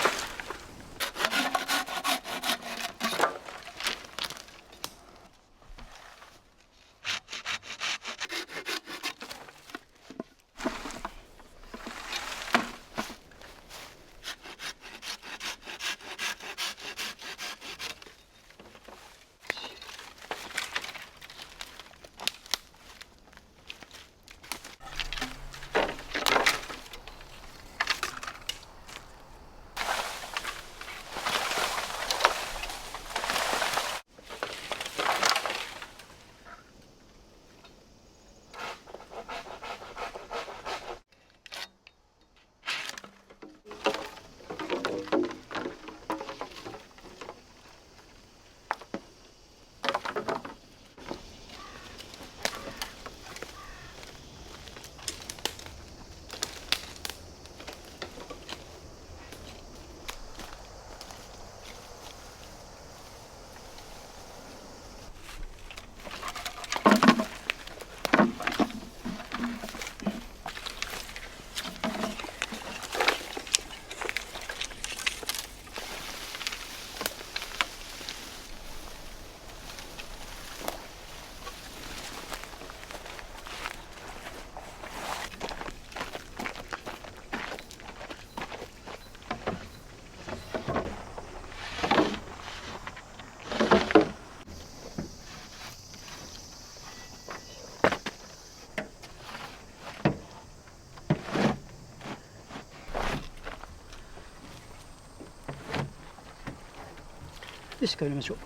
よし帰りましょう。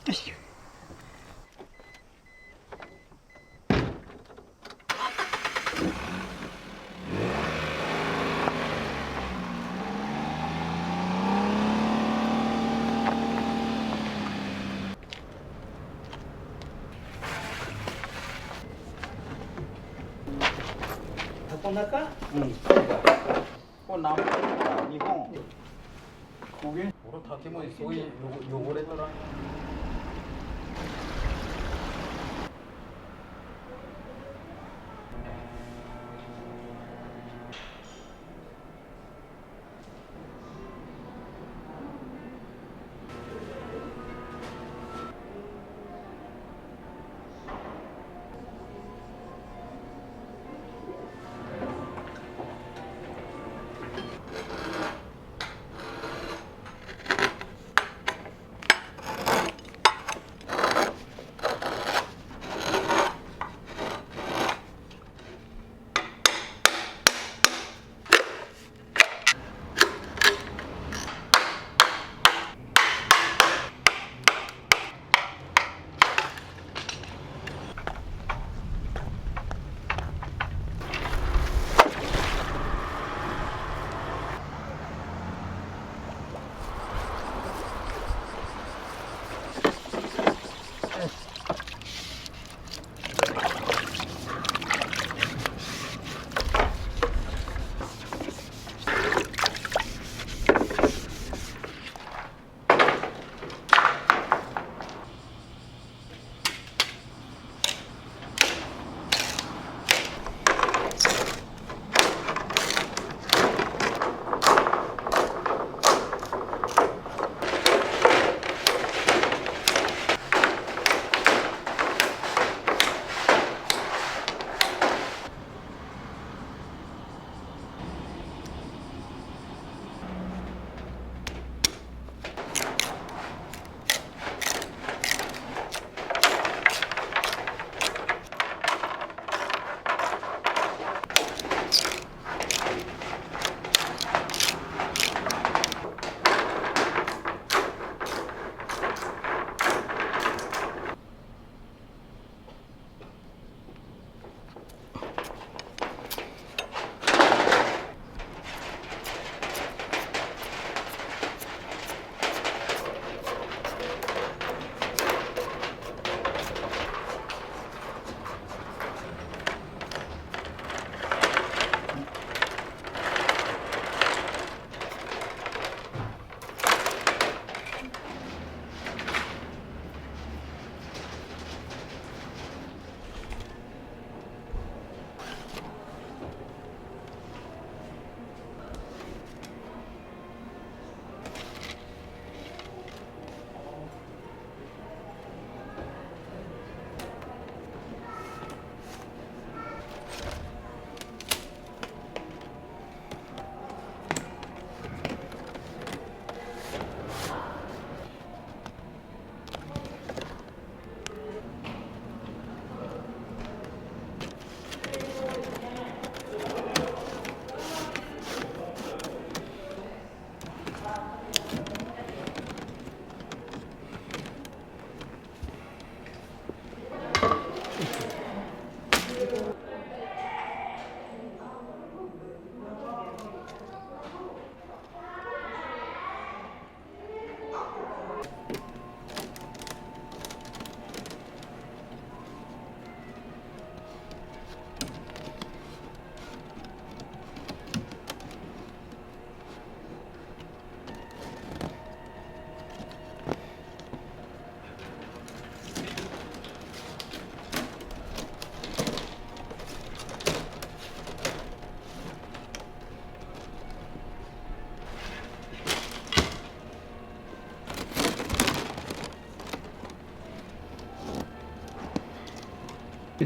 よし。箱中？うん。これ何本日本焦げ俺建物にそういう汚れとらん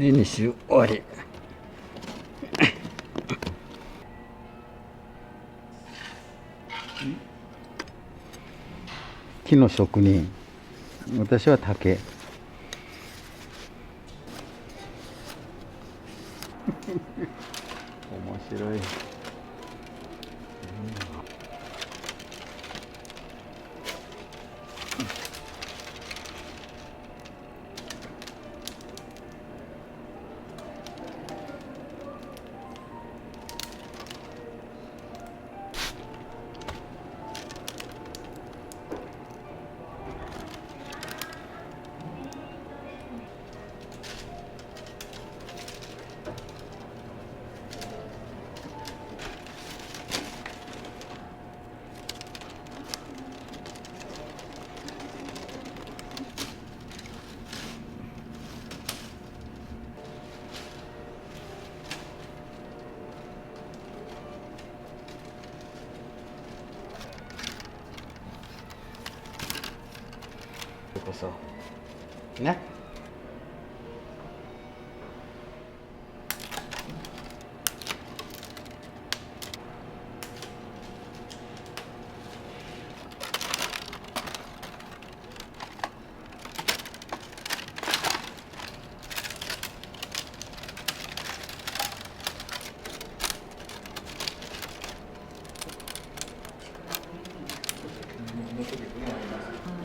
フィニッシュ終わり。木の職人、私は竹。面白い。こそね。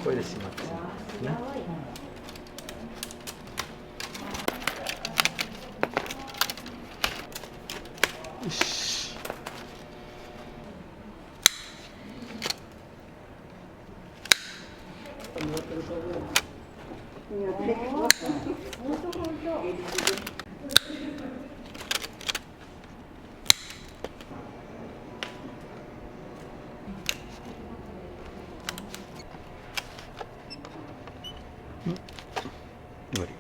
これでしまってね。よし。終わり。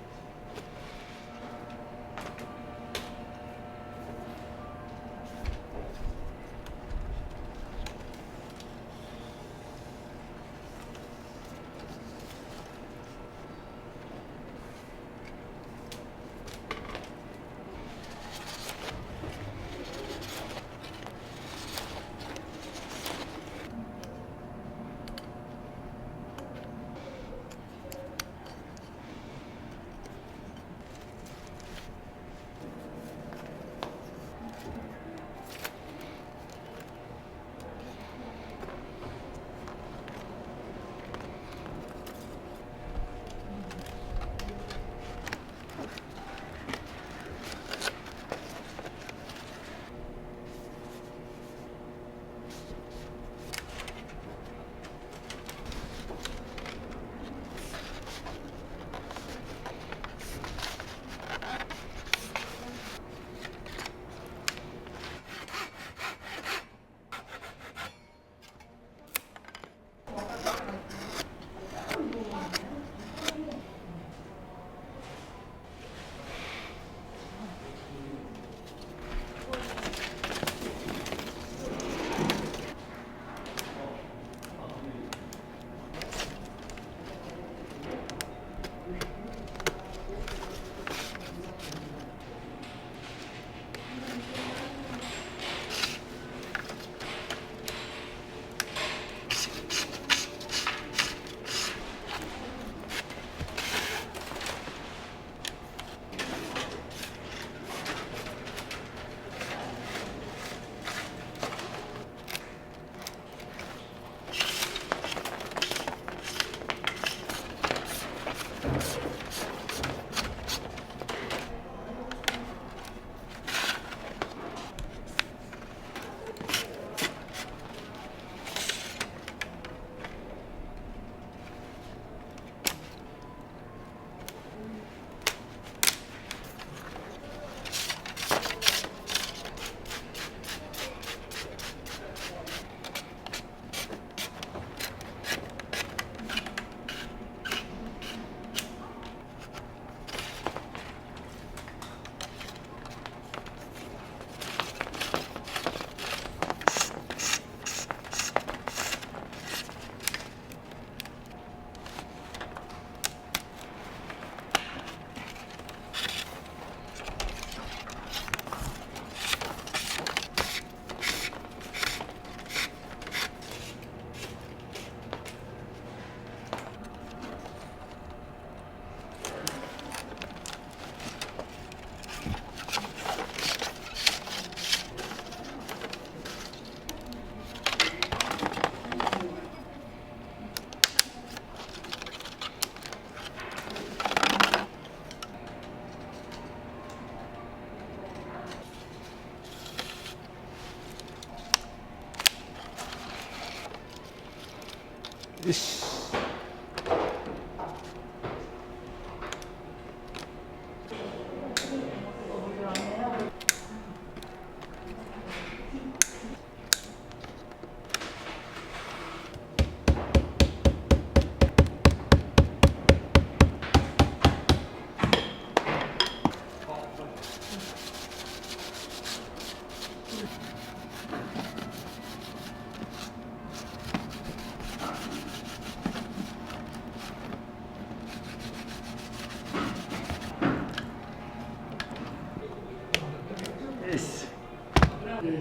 よし。り。